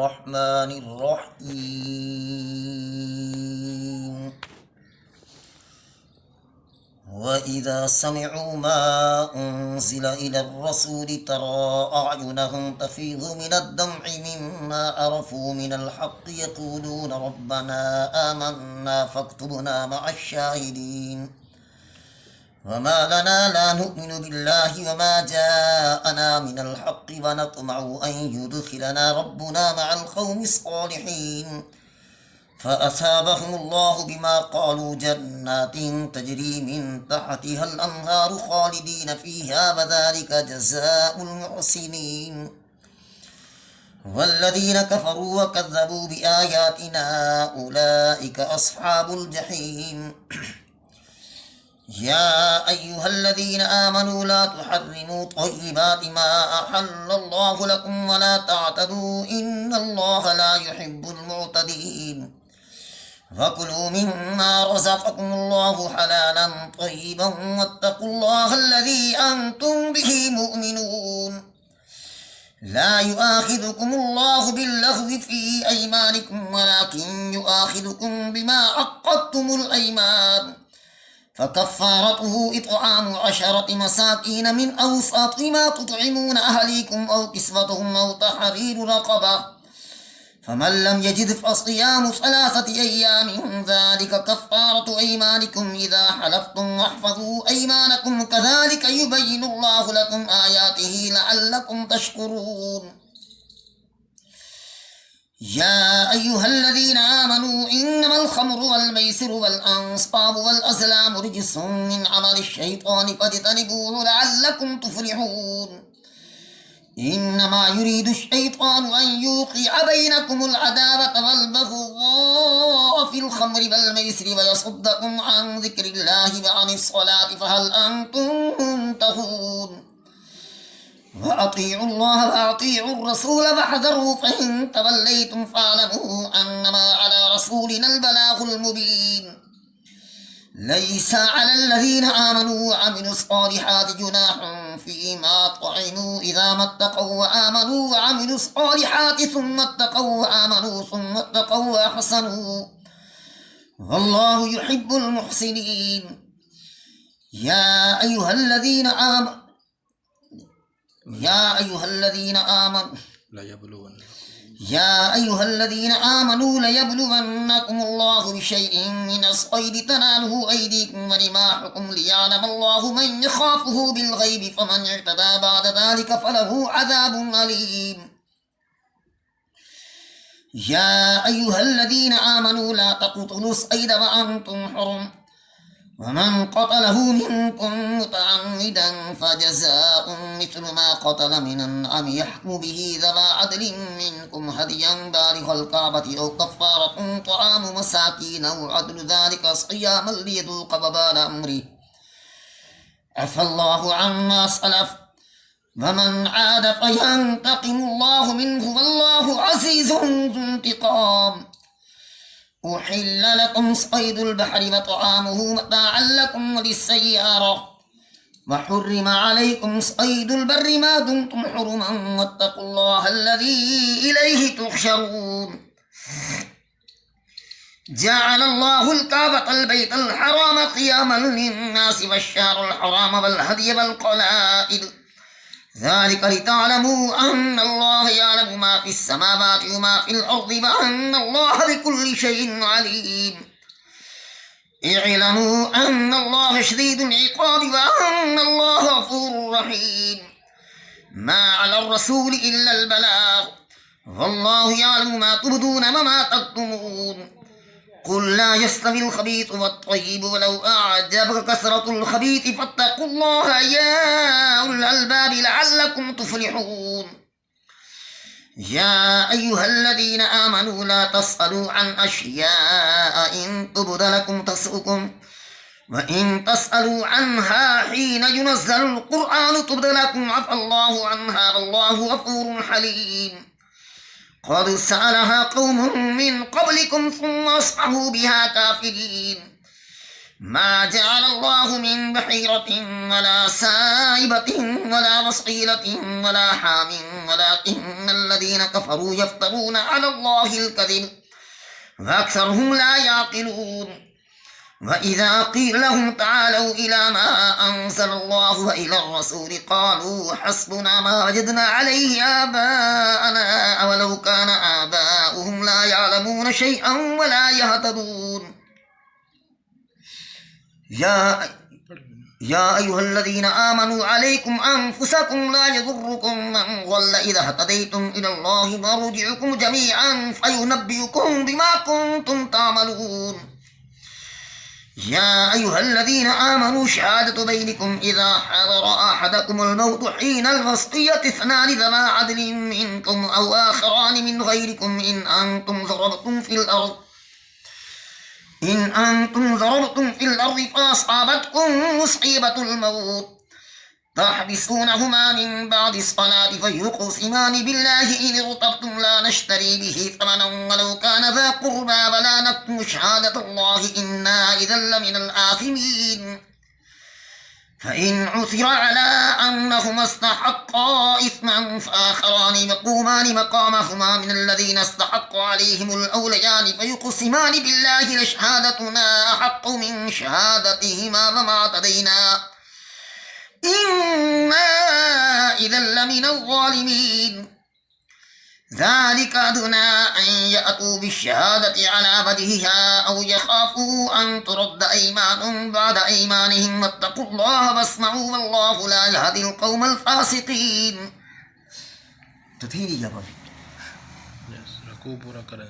الرحمن الرحيم وإذا سمعوا ما أنزل إلى الرسول ترى أعينهم تفيض من الدمع مما عرفوا من الحق يقولون ربنا آمنا فاكتبنا مع الشاهدين وما لنا لا نؤمن بالله وما جاءنا من الحق ونطمع أن يدخلنا ربنا مع القوم الصالحين فأثابهم الله بما قالوا جنات تجري من تحتها الأنهار خالدين فيها وذلك جزاء المحسنين والذين كفروا وكذبوا بآياتنا أولئك أصحاب الجحيم يا أيها الذين آمنوا لا تحرموا طيبات ما أحل الله لكم ولا تعتدوا إن الله لا يحب المعتدين فكلوا مما رزقكم الله حلالا طيبا واتقوا الله الذي أنتم به مؤمنون لا يؤاخذكم الله باللغو في أيمانكم ولكن يؤاخذكم بما عقدتم الأيمان فكفارته إطعام 10 مساكين من أوسط ما تطعمون أهليكم أو كسوتهم أو تحرير رقبة فمن لم يجد فصيام 3 أيام ذلك كفارة أيمانكم إذا حلفتم واحفظوا أيمانكم كذلك يبين الله لكم آياته لعلكم تشكرون يا أيها الذين آمنوا إنما الخمر والميسر والأنصاب والأزلام رجس من عمل الشيطان فاجتنبوه لعلكم تفلحون إنما يريد الشيطان أن يوقع بينكم العداوة والبغضاء في الخمر والميسر ويصدكم عن ذكر الله وعن الصلاة فهل أنتم منتهون وأطيعوا الله وأطيعوا الرسول واحذروا فإن توليتم فاعلموا أنما على رسولنا البلاغ المبين ليس على الذين آمنوا وعملوا الصالحات جناح فيما طعموا إذا ما اتقوا وآمنوا وعملوا الصالحات ثم اتقوا وآمنوا ثم اتقوا وأحسنوا والله يحب المحسنين يا أيها الذين آمنوا ليبلونكم الله بشيء من الصيد تناله أيديكم ورماحكم ليعلم الله من يخافه بالغيب فمن اعتدى بعد ذلك فله عذاب أليم يا أيها الذين آمنوا لا تقتلوا الصيد وأنتم حرم ومن قتله منكم متعمدا فجزاء مثل ما قتل من النعم يحكم به ذوى عدل منكم هديا بالغ الكعبة أو كفارة طعام مساكين أو عدل ذلك صياما ليذوق وبال أمره عفى الله عما سلف ومن عاد فينتقم الله منه والله عزيز ذو انتقام أحل لكم صيد البحر وطعامه متاعا لكم وللسيارة وحرم عليكم صيد البر ما دمتم حرما واتقوا الله الذي إليه تحشرون جعل الله الكعبة البيت الحرام قياما للناس والشهر الحرام والهدي والقلائد ذلك لتعلموا أن الله يعلم ما في السماوات وما في الأرض وأن الله بكل شيء عليم اعلموا أن الله شديد العقاب وأن الله غفور رحيم ما على الرسول إلا البلاغ والله يعلم ما تبدون وما تكتمون قل لا يستوي الخبيث والطيب ولو أعجبك كثرة الخبيث فاتقوا الله يا أولي الألباب لعلكم تفلحون يا أيها الذين آمنوا لا تسألوا عن أشياء إن تبد لكم تسؤكم وإن تسألوا عنها حين ينزل القرآن تبد لكم عفى الله عنها والله غفور حليم قد سألها قوم من قبلكم ثم أصبحوا بها كافرين ما جعل الله من بحيرة ولا سائبة ولا وصيلة ولا حام ولكن الذين كفروا يفترون على الله الكذب وأكثرهم لا يعقلون وإذا قيل لهم تعالوا إلى ما أنزل الله وإلى الرسول قالوا حسبنا ما وجدنا عليه آباءنا أولو كان آباؤهم لا يعلمون شيئا ولا يهتدون يا أيها الذين آمنوا عليكم أنفسكم لا يضركم من ضل إذا اهتديتم إلى الله مرجعكم جميعا فينبئكم بما كنتم تعملون يا أيها الذين آمنوا شهادة بينكم إذا حضر أحدكم الموت حين الوصية اثنان ذوى عدل منكم أو آخران من غيركم إن أنتم ضربتم في الأرض فأصابتكم مصيبة الموت تحبسونهما من بعد الصلاة فيقسمان بالله إن ارتبتم لا نشتري به ثمنا ولو كان ذا قربى ولا نكتم شهادة الله إنا إذا لمن الآثمين فإن عثر على أنهما استحقا إثما فآخران يقومان مقامهما من الذين استحق عليهم الأوليان فيقسمان بالله لشهادتنا أحق من شهادتهما وما اعتدينا إنا إذا لمن الظالمين ذلك أدنى أن يأتوا بالشهادة على وجهها أو يخافوا أن ترد أيمان بعد أيمانهم واتقوا الله واسمعوا والله لا يهدي القوم الفاسقين. Yes, aku pura-pura